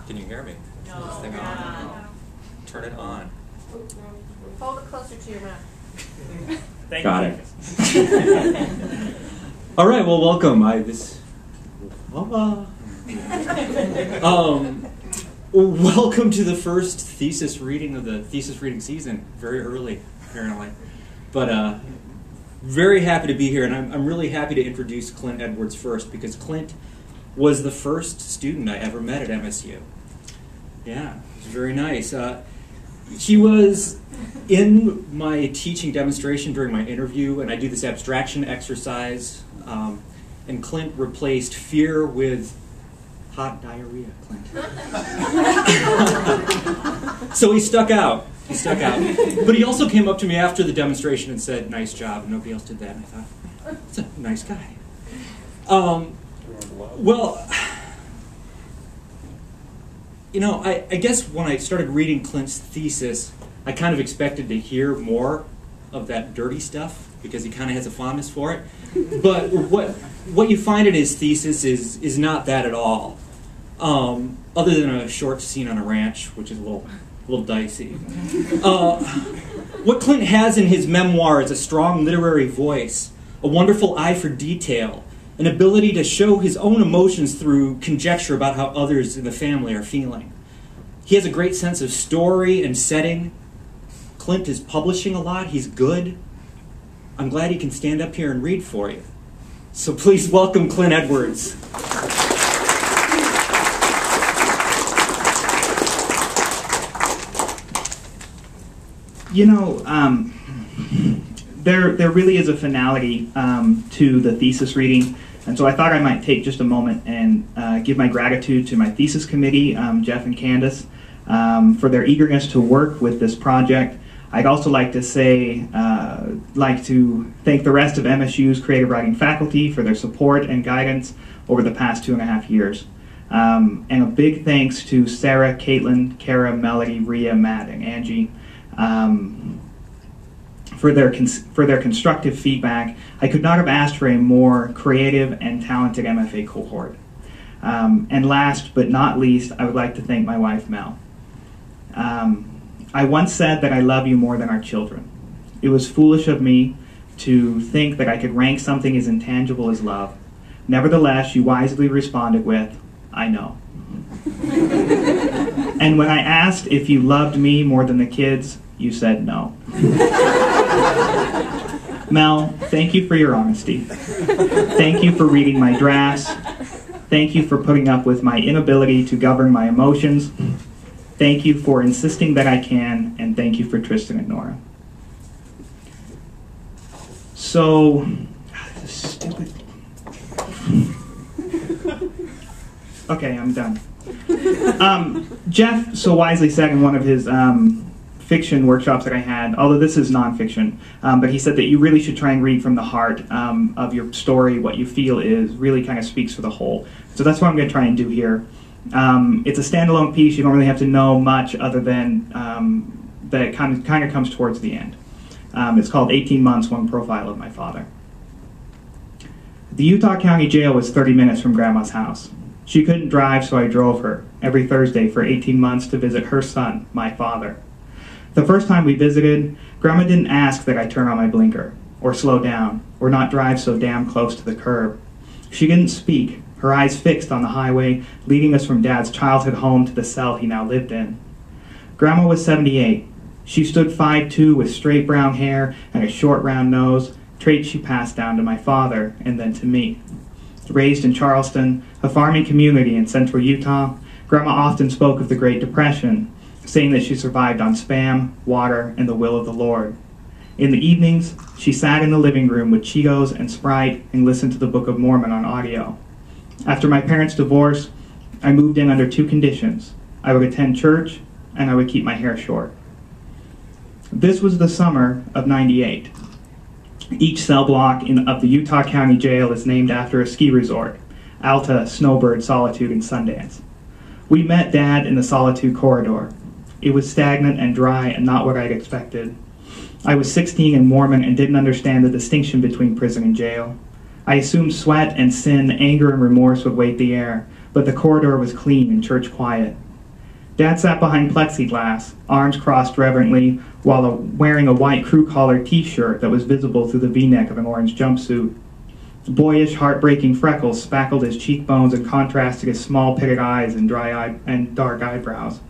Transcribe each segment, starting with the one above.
Can you hear me? No. Is this thing on? No. Turn it on. Hold it closer to your mouth. Got it. All right. Well, welcome. Welcome to the first thesis reading of the thesis reading season. Very early, apparently, but very happy to be here, and I'm really happy to introduce Clint Edwards first because Clint was the first student I ever met at MSU. Yeah, it was very nice. He was in my teaching demonstration during my interview, and I do this abstraction exercise, and Clint replaced fear with hot diarrhea, Clint. So he stuck out. But he also came up to me after the demonstration and said, "Nice job," and nobody else did that, and I thought, that's a nice guy. Well, you know, I guess when I started reading Clint's thesis, I kind of expected to hear more of that dirty stuff because he kind of has a fondness for it. But what you find in his thesis is not that at all, other than a short scene on a ranch, which is a little dicey. What Clint has in his memoir is a strong literary voice, a wonderful eye for detail, an ability to show his own emotions through conjecture about how others in the family are feeling. He has a great sense of story and setting. Clint is publishing a lot. He's good. I'm glad he can stand up here and read for you. So please welcome Clint Edwards. You know, there really is a finality to the thesis reading, and so I thought I might take just a moment and give my gratitude to my thesis committee, Jeff and Candace, for their eagerness to work with this project. I'd also like to thank the rest of MSU's creative writing faculty for their support and guidance over the past 2.5 years. And a big thanks to Sarah, Caitlin, Kara, Melody, Rhea, Matt, and Angie for their constructive feedback. I could not have asked for a more creative and talented MFA cohort. And last but not least, I would like to thank my wife, Mel. I once said that I love you more than our children. It was foolish of me to think that I could rank something as intangible as love. Nevertheless, you wisely responded with, "I know." And when I asked if you loved me more than the kids, you said no. Mel, thank you for your honesty. Thank you for reading my drafts. Thank you for putting up with my inability to govern my emotions. Thank you for insisting that I can, and thank you for Tristan and Nora. So, this is stupid. Okay, I'm done. Jeff so wisely said in one of his fiction workshops that I had, although this is nonfiction, but he said that you really should try and read from the heart of your story. What you feel is really kind of speaks for the whole. So that's what I'm going to try and do here. It's a standalone piece. You don't really have to know much other than that it kind of comes towards the end. It's called 18 Months, One Profile of My Father. The Utah County Jail was 30 minutes from Grandma's house. She couldn't drive, so I drove her every Thursday for 18 months to visit her son, my father. The first time we visited, Grandma didn't ask that I turn on my blinker, or slow down, or not drive so damn close to the curb. She didn't speak, her eyes fixed on the highway, leading us from Dad's childhood home to the cell he now lived in. Grandma was 78. She stood 5'2" with straight brown hair and a short round nose, traits she passed down to my father and then to me. Raised in Charleston, a farming community in central Utah, Grandma often spoke of the Great Depression, saying that she survived on Spam, water, and the will of the Lord. In the evenings, she sat in the living room with Cheetos and Sprite and listened to the Book of Mormon on audio. After my parents' divorce, I moved in under 2 conditions. I would attend church, and I would keep my hair short. This was the summer of '98. Each cell block of the Utah County Jail is named after a ski resort, Alta, Snowbird, Solitude, and Sundance. We met Dad in the Solitude corridor. It was stagnant and dry and not what I'd expected. I was 16 and Mormon and didn't understand the distinction between prison and jail. I assumed sweat and sin, anger and remorse would weight the air, but the corridor was clean and church quiet. Dad sat behind plexiglass, arms crossed reverently, while wearing a white crew-collar t-shirt that was visible through the v-neck of an orange jumpsuit. Boyish, heartbreaking freckles spackled his cheekbones and contrasted his small pitted eyes and dark eyebrows.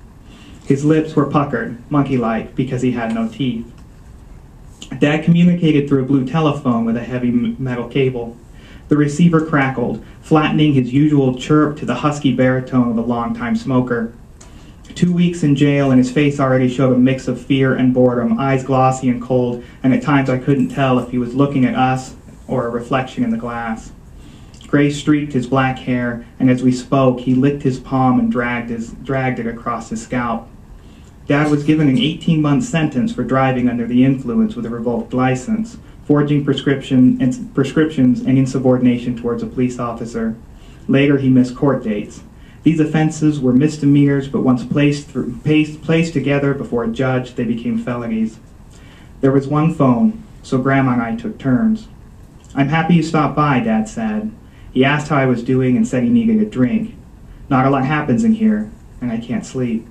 His lips were puckered, monkey-like, because he had no teeth. Dad communicated through a blue telephone with a heavy metal cable. The receiver crackled, flattening his usual chirp to the husky baritone of a longtime smoker. 2 weeks in jail, and his face already showed a mix of fear and boredom, eyes glossy and cold, and at times I couldn't tell if he was looking at us or a reflection in the glass. Gray streaked his black hair, and as we spoke, he licked his palm and dragged it across his scalp. Dad was given an 18-month sentence for driving under the influence with a revoked license, forging prescriptions and insubordination towards a police officer. Later, he missed court dates. These offenses were misdemeanors, but once placed together before a judge, they became felonies. There was one phone, so Grandma and I took turns. "I'm happy you stopped by," Dad said. He asked how I was doing and said he needed a drink. "Not a lot happens in here, and I can't sleep."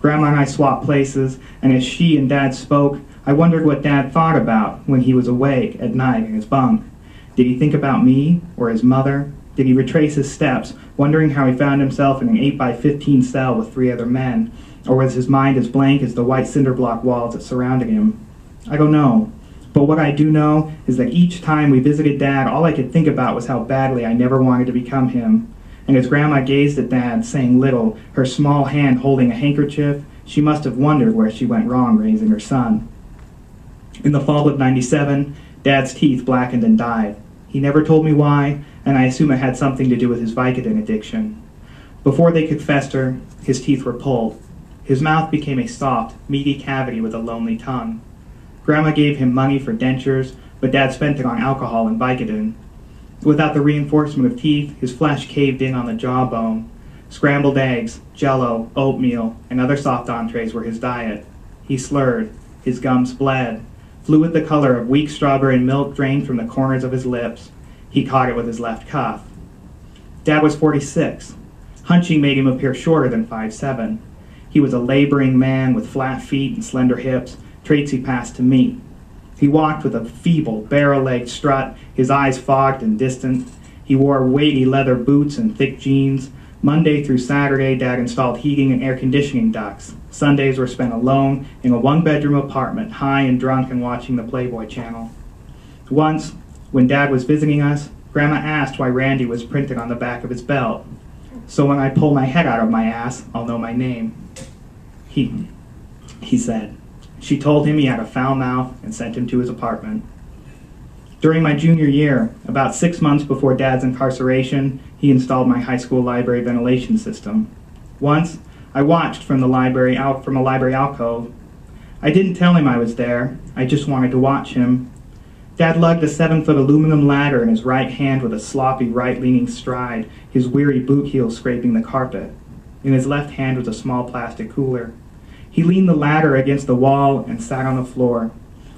Grandma and I swapped places, and as she and Dad spoke, I wondered what Dad thought about when he was awake at night in his bunk. Did he think about me or his mother? Did he retrace his steps, wondering how he found himself in an 8x15 cell with 3 other men? Or was his mind as blank as the white cinder block walls that surrounded him? I don't know. But what I do know is that each time we visited Dad, all I could think about was how badly I never wanted to become him. And as Grandma gazed at Dad, saying little, her small hand holding a handkerchief, she must have wondered where she went wrong raising her son. In the fall of '97, Dad's teeth blackened and died. He never told me why, and I assume it had something to do with his Vicodin addiction. Before they could fester, his teeth were pulled. His mouth became a soft, meaty cavity with a lonely tongue. Grandma gave him money for dentures, but Dad spent it on alcohol and Vicodin. Without the reinforcement of teeth, his flesh caved in on the jawbone. Scrambled eggs, Jell-O, oatmeal, and other soft entrees were his diet. He slurred. His gums bled. Fluid the color of weak strawberry milk drained from the corners of his lips. He caught it with his left cuff. Dad was 46. Hunching made him appear shorter than 5'7". He was a laboring man with flat feet and slender hips, traits he passed to me. He walked with a feeble, barrel-legged strut, his eyes fogged and distant. He wore weighty leather boots and thick jeans. Monday through Saturday, Dad installed heating and air conditioning ducts. Sundays were spent alone in a one-bedroom apartment, high and drunk and watching the Playboy channel. Once, when Dad was visiting us, Grandma asked why Randy was printed on the back of his belt. "So when I pull my head out of my ass, I'll know my name," he said. She told him he had a foul mouth and sent him to his apartment. During my junior year, about 6 months before Dad's incarceration, he installed my high school library ventilation system. Once, I watched from a library alcove. I didn't tell him I was there. I just wanted to watch him. Dad lugged a 7-foot aluminum ladder in his right hand with a sloppy right-leaning stride, his weary boot heel scraping the carpet. In his left hand was a small plastic cooler. He leaned the ladder against the wall and sat on the floor.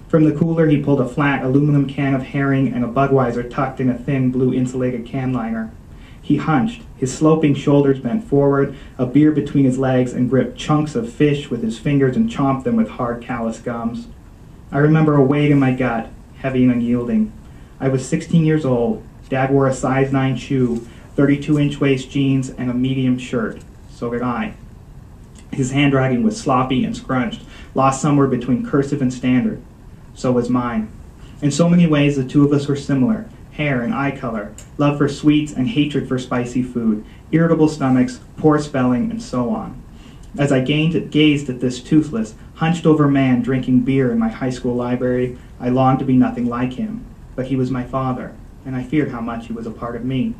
From the cooler, he pulled a flat aluminum can of herring and a Budweiser tucked in a thin blue insulated can liner. He hunched, his sloping shoulders bent forward, a beer between his legs, and gripped chunks of fish with his fingers and chomped them with hard, callous gums. I remember a weight in my gut, heavy and unyielding. I was 16 years old. Dad wore a size 9 shoe, 32-inch waist jeans, and a medium shirt. So did I. His handwriting was sloppy and scrunched, lost somewhere between cursive and standard. So was mine. In so many ways, the two of us were similar. Hair and eye color, love for sweets and hatred for spicy food, irritable stomachs, poor spelling, and so on. As I gazed at this toothless, hunched-over man drinking beer in my high school library, I longed to be nothing like him. But he was my father, and I feared how much he was a part of me.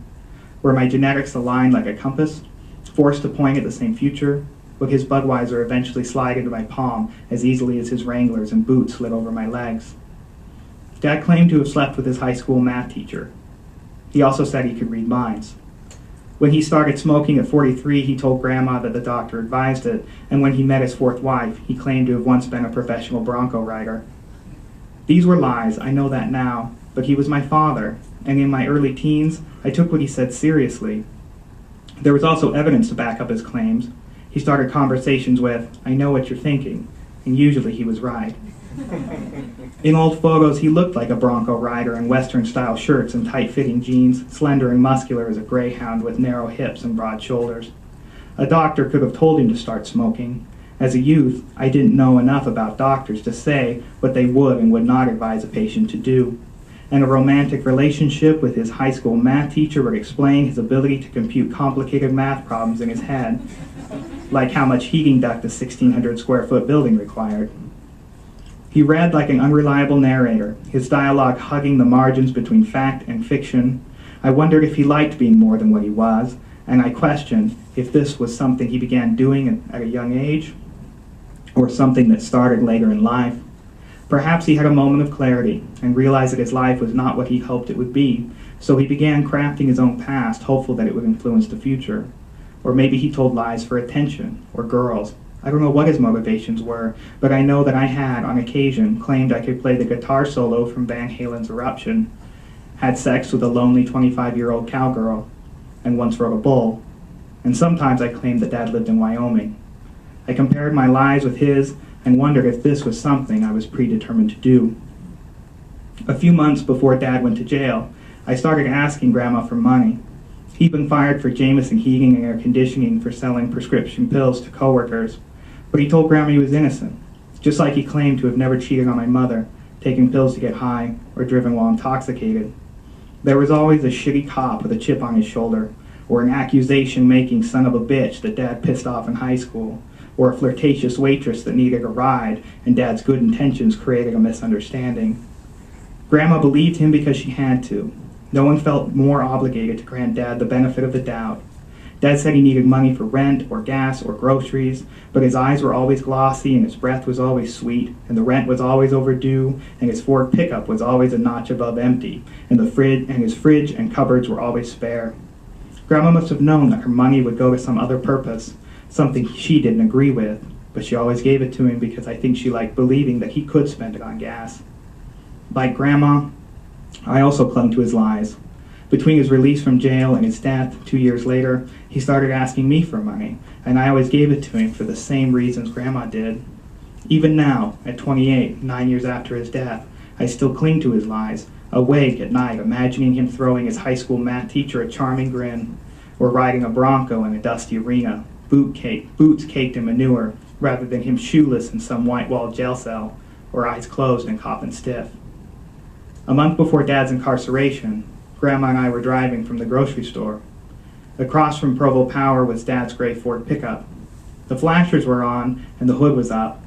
Were my genetics aligned like a compass, forced to point at the same future? Would his Budweiser eventually slide into my palm as easily as his Wranglers and boots slid over my legs? Dad claimed to have slept with his high school math teacher. He also said he could read minds. When he started smoking at 43, he told Grandma that the doctor advised it, and when he met his 4th wife, he claimed to have once been a professional bronco rider. These were lies, I know that now, but he was my father, and in my early teens, I took what he said seriously. There was also evidence to back up his claims. He started conversations with, "I know what you're thinking," and usually he was right. In old photos, he looked like a bronco rider in Western-style shirts and tight-fitting jeans, slender and muscular as a greyhound with narrow hips and broad shoulders. A doctor could have told him to start smoking. As a youth, I didn't know enough about doctors to say what they would and would not advise a patient to do. And a romantic relationship with his high school math teacher would explain his ability to compute complicated math problems in his head, like how much heating duct a 1,600 square foot building required. He read like an unreliable narrator, his dialogue hugging the margins between fact and fiction. I wondered if he liked being more than what he was, and I questioned if this was something he began doing at a young age, or something that started later in life. Perhaps he had a moment of clarity and realized that his life was not what he hoped it would be, so he began crafting his own past, hopeful that it would influence the future. Or maybe he told lies for attention, or girls. I don't know what his motivations were, but I know that I had, on occasion, claimed I could play the guitar solo from Van Halen's Eruption, had sex with a lonely 25-year-old cowgirl, and once rode a bull, and sometimes I claimed that Dad lived in Wyoming. I compared my lies with his and wondered if this was something I was predetermined to do. A few months before Dad went to jail, I started asking Grandma for money. He'd been fired for Jameson Heating and Air Conditioning for selling prescription pills to coworkers, but he told Grandma he was innocent, just like he claimed to have never cheated on my mother, taken pills to get high, or driven while intoxicated. There was always a shitty cop with a chip on his shoulder, or an accusation-making son of a bitch that Dad pissed off in high school, or a flirtatious waitress that needed a ride and Dad's good intentions created a misunderstanding. Grandma believed him because she had to. No one felt more obligated to grant Dad the benefit of the doubt. Dad said he needed money for rent or gas or groceries, but his eyes were always glossy and his breath was always sweet, and the rent was always overdue, and his Ford pickup was always a notch above empty, and his fridge and cupboards were always spare. Grandma must have known that her money would go to some other purpose, something she didn't agree with, but she always gave it to him because I think she liked believing that he could spend it on gas. Like Grandma, I also clung to his lies. Between his release from jail and his death 2 years later, he started asking me for money, and I always gave it to him for the same reasons Grandma did. Even now, at 28, 9 years after his death, I still cling to his lies, awake at night imagining him throwing his high school math teacher a charming grin, or riding a bronco in a dusty arena, boots caked in manure, rather than him shoeless in some white-walled jail cell, or eyes closed and coughing stiff. A month before Dad's incarceration, Grandma and I were driving from the grocery store. Across from Provo Power was Dad's gray Ford pickup. The flashers were on and the hood was up.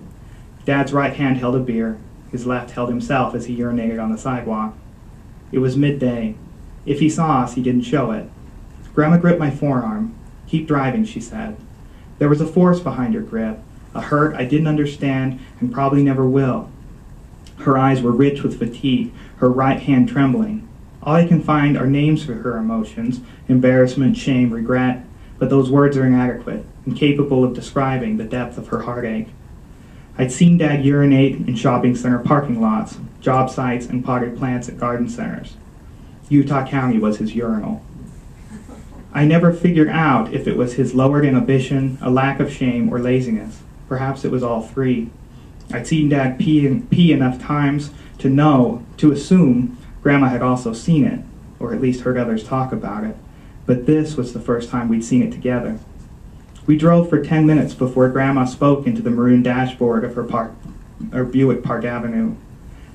Dad's right hand held a beer. His left held himself as he urinated on the sidewalk. It was midday. If he saw us, he didn't show it. Grandma gripped my forearm. "Keep driving," she said. There was a force behind her grip, a hurt I didn't understand and probably never will. Her eyes were rich with fatigue, her right hand trembling. All I can find are names for her emotions: embarrassment, shame, regret, but those words are inadequate, incapable of describing the depth of her heartache. I'd seen Dad urinate in shopping center parking lots, job sites, and potted plants at garden centers. Utah County was his urinal. I never figured out if it was his lowered inhibition, a lack of shame, or laziness. Perhaps it was all three. I'd seen Dad pee enough times to assume Grandma had also seen it, or at least heard others talk about it. But this was the first time we'd seen it together. We drove for 10 minutes before Grandma spoke into the maroon dashboard of her Buick Park Avenue.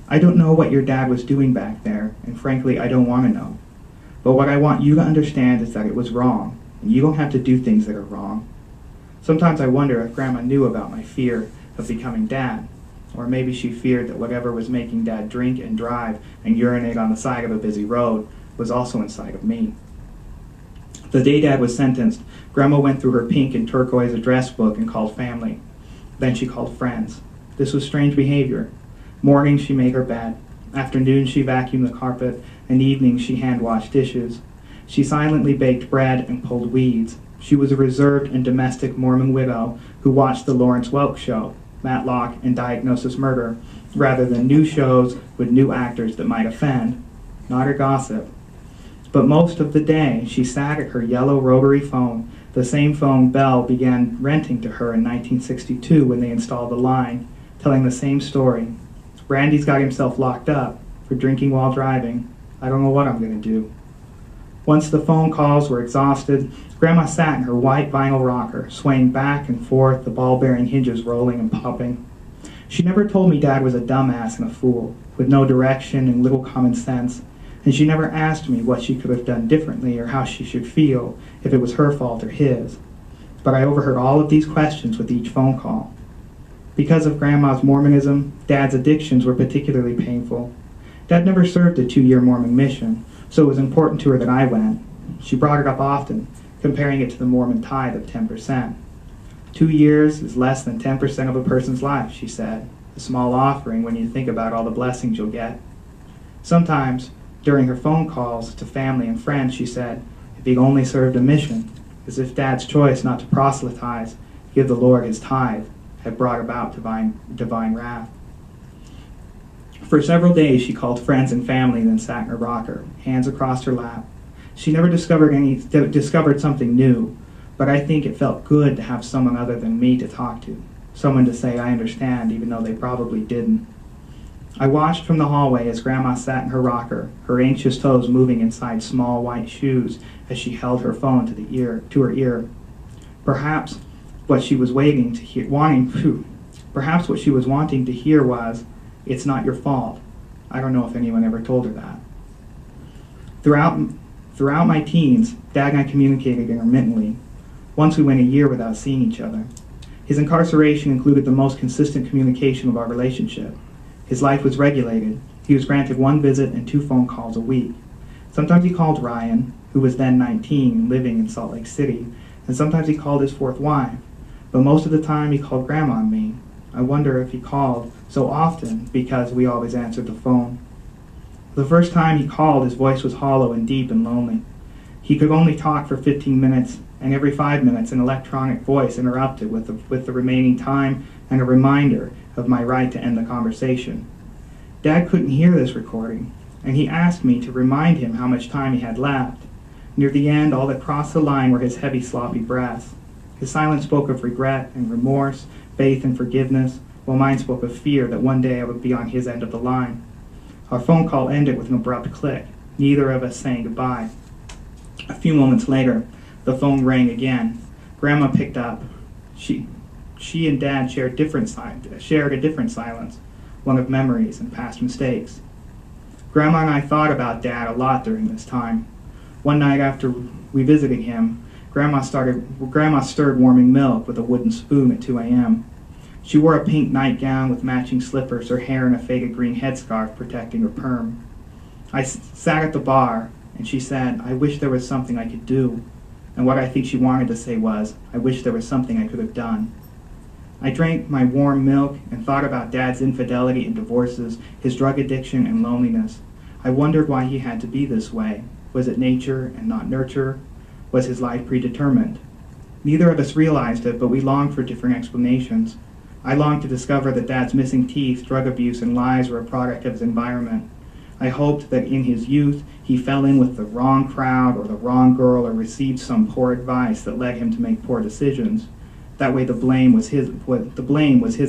"I don't know what your dad was doing back there, and frankly, I don't want to know. But what I want you to understand is that it was wrong, and you don't have to do things that are wrong." Sometimes I wonder if Grandma knew about my fear of becoming Dad, or maybe she feared that whatever was making Dad drink and drive and urinate on the side of a busy road was also inside of me. The day Dad was sentenced, Grandma went through her pink and turquoise address book and called family. Then she called friends. This was strange behavior. Mornings she made her bed. Afternoons she vacuumed the carpet, and evenings she hand-washed dishes. She silently baked bread and pulled weeds. She was a reserved and domestic Mormon widow who watched the Lawrence Welk Show, Matlock, and Diagnosis Murder, rather than new shows with new actors that might offend, not her gossip. But most of the day she sat at her yellow rotary phone, The same phone Bell began renting to her in 1962 when they installed the line, telling the same story. Randy's got himself locked up for drinking while driving. I don't know what I'm going to do. Once the phone calls were exhausted, Grandma sat in her white vinyl rocker, swaying back and forth, the ball-bearing hinges rolling and popping. She never told me Dad was a dumbass and a fool, with no direction and little common sense, and she never asked me what she could have done differently or how she should feel if it was her fault or his. But I overheard all of these questions with each phone call. Because of Grandma's Mormonism, Dad's addictions were particularly painful. Dad never served a 2-year Mormon mission, so it was important to her that I went. She brought it up often, comparing it to the Mormon tithe of 10%. 2 years is less than 10% of a person's life, she said, a small offering when you think about all the blessings you'll get. Sometimes, during her phone calls to family and friends, she said, if he only served a mission, as if Dad's choice not to proselytize, give the Lord his tithe, had brought about divine wrath. For several days she called friends and family, then sat in her rocker, hands across her lap. She never discovered something new, but I think it felt good to have someone other than me to talk to, someone to say I understand, even though they probably didn't. I watched from the hallway as Grandma sat in her rocker, her anxious toes moving inside small white shoes as she held her phone to her ear. Perhaps what she was wanting to hear was, "It's not your fault." I don't know if anyone ever told her that. Throughout my teens, Dad and I communicated intermittently. Once we went a year without seeing each other. His incarceration included the most consistent communication of our relationship. His life was regulated. He was granted 1 visit and 2 phone calls a week. Sometimes he called Ryan, who was then 19, living in Salt Lake City, and sometimes he called his 4th wife. But most of the time he called Grandma and me. I wonder if he called so often because we always answered the phone. The first time he called, his voice was hollow and deep and lonely. He could only talk for 15 minutes, and every 5 minutes an electronic voice interrupted with the remaining time and a reminder of my right to end the conversation. Dad couldn't hear this recording, and he asked me to remind him how much time he had left. Near the end, all that crossed the line were his heavy, sloppy breaths. His silence spoke of regret and remorse, faith and forgiveness, while mine spoke of fear that one day I would be on his end of the line. Our phone call ended with an abrupt click, neither of us saying goodbye. A few moments later, the phone rang again. Grandma picked up. She and Dad shared a different silence, one of memories and past mistakes. Grandma and I thought about Dad a lot during this time. One night after we visited him, Grandma stirred warming milk with a wooden spoon at 2 a.m. She wore a pink nightgown with matching slippers, her hair in a faded green headscarf protecting her perm. I sat at the bar, and she said, "I wish there was something I could do." And what I think she wanted to say was, "I wish there was something I could have done." I drank my warm milk and thought about Dad's infidelity and divorces, his drug addiction and loneliness. I wondered why he had to be this way. Was it nature and not nurture? Was his life predetermined? Neither of us realized it, but we longed for different explanations. I longed to discover that Dad's missing teeth, drug abuse, and lies were a product of his environment. I hoped that in his youth he fell in with the wrong crowd or the wrong girl or received some poor advice that led him to make poor decisions. That way the blame was his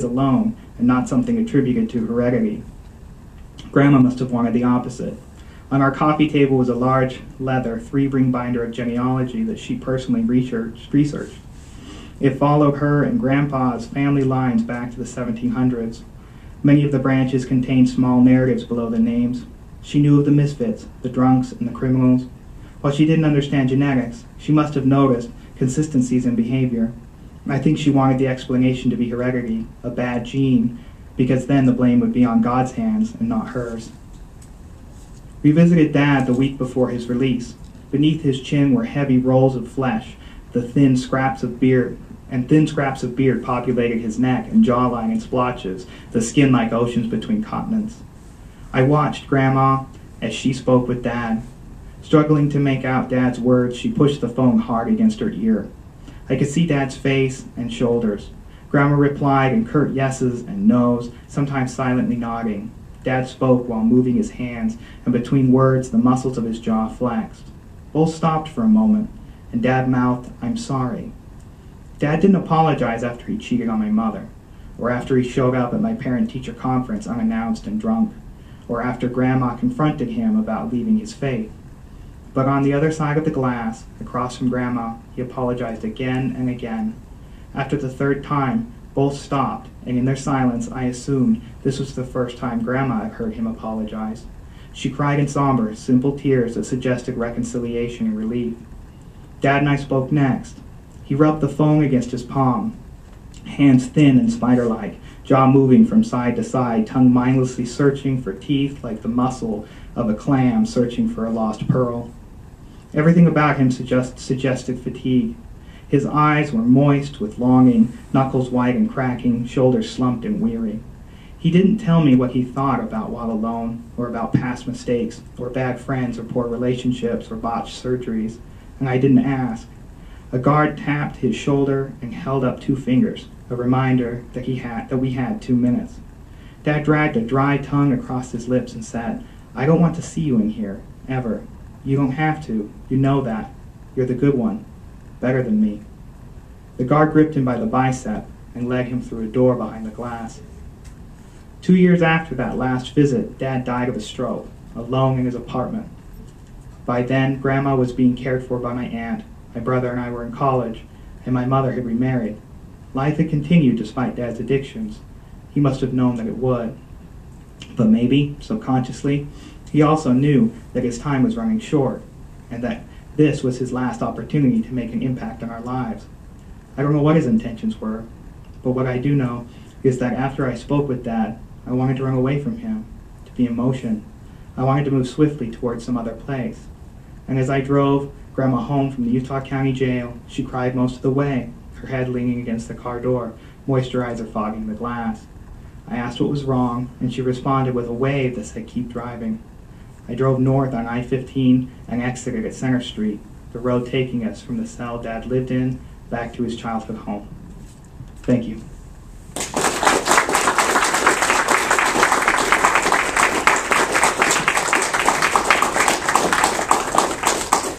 alone and not something attributed to heredity. Grandma must have wanted the opposite. On our coffee table was a large leather 3-ring binder of genealogy that she personally researched. It followed her and Grandpa's family lines back to the 1700s. Many of the branches contained small narratives below the names. She knew of the misfits, the drunks, and the criminals. While she didn't understand genetics, she must have noticed consistencies in behavior. I think she wanted the explanation to be heredity, a bad gene, because then the blame would be on God's hands and not hers. We visited Dad the week before his release. Beneath his chin were heavy rolls of flesh, thin scraps of beard populated his neck and jawline in splotches, the skin like oceans between continents. I watched Grandma as she spoke with Dad. Struggling to make out Dad's words, she pushed the phone hard against her ear. I could see Dad's face and shoulders. Grandma replied in curt yeses and nos, sometimes silently nodding. Dad spoke while moving his hands, and between words the muscles of his jaw flexed. Both stopped for a moment, and Dad mouthed, "I'm sorry." Dad didn't apologize after he cheated on my mother, or after he showed up at my parent-teacher conference unannounced and drunk, or after Grandma confronted him about leaving his faith. But on the other side of the glass, across from Grandma, he apologized again and again. After the third time, both stopped, and in their silence I assumed this was the first time Grandma had heard him apologize. She cried in somber, simple tears that suggested reconciliation and relief. Dad and I spoke next. He rubbed the phone against his palm, hands thin and spider-like, jaw moving from side to side, tongue mindlessly searching for teeth like the muscle of a clam searching for a lost pearl. Everything about him suggested fatigue. His eyes were moist with longing, knuckles white and cracking, shoulders slumped and weary. He didn't tell me what he thought about while alone, or about past mistakes, or bad friends, or poor relationships, or botched surgeries, and I didn't ask. A guard tapped his shoulder and held up 2 fingers, a reminder that we had 2 minutes. Dad dragged a dry tongue across his lips and said, "I don't want to see you in here, ever. You don't have to. You know that. You're the good one. Better than me." The guard gripped him by the bicep and led him through a door behind the glass. 2 years after that last visit, Dad died of a stroke, alone in his apartment. By then, Grandma was being cared for by my aunt. My brother and I were in college, and my mother had remarried. Life had continued despite Dad's addictions. He must have known that it would. But maybe, subconsciously, he also knew that his time was running short, and that this was his last opportunity to make an impact on our lives. I don't know what his intentions were, but what I do know is that after I spoke with Dad, I wanted to run away from him, to be in motion. I wanted to move swiftly towards some other place. And as I drove Grandma home from the Utah County Jail, she cried most of the way, her head leaning against the car door, moisturizer fogging the glass. I asked what was wrong, and she responded with a wave that said, "Keep driving." I drove north on I-15 and exited at Center Street, the road taking us from the cell Dad lived in back to his childhood home. Thank you.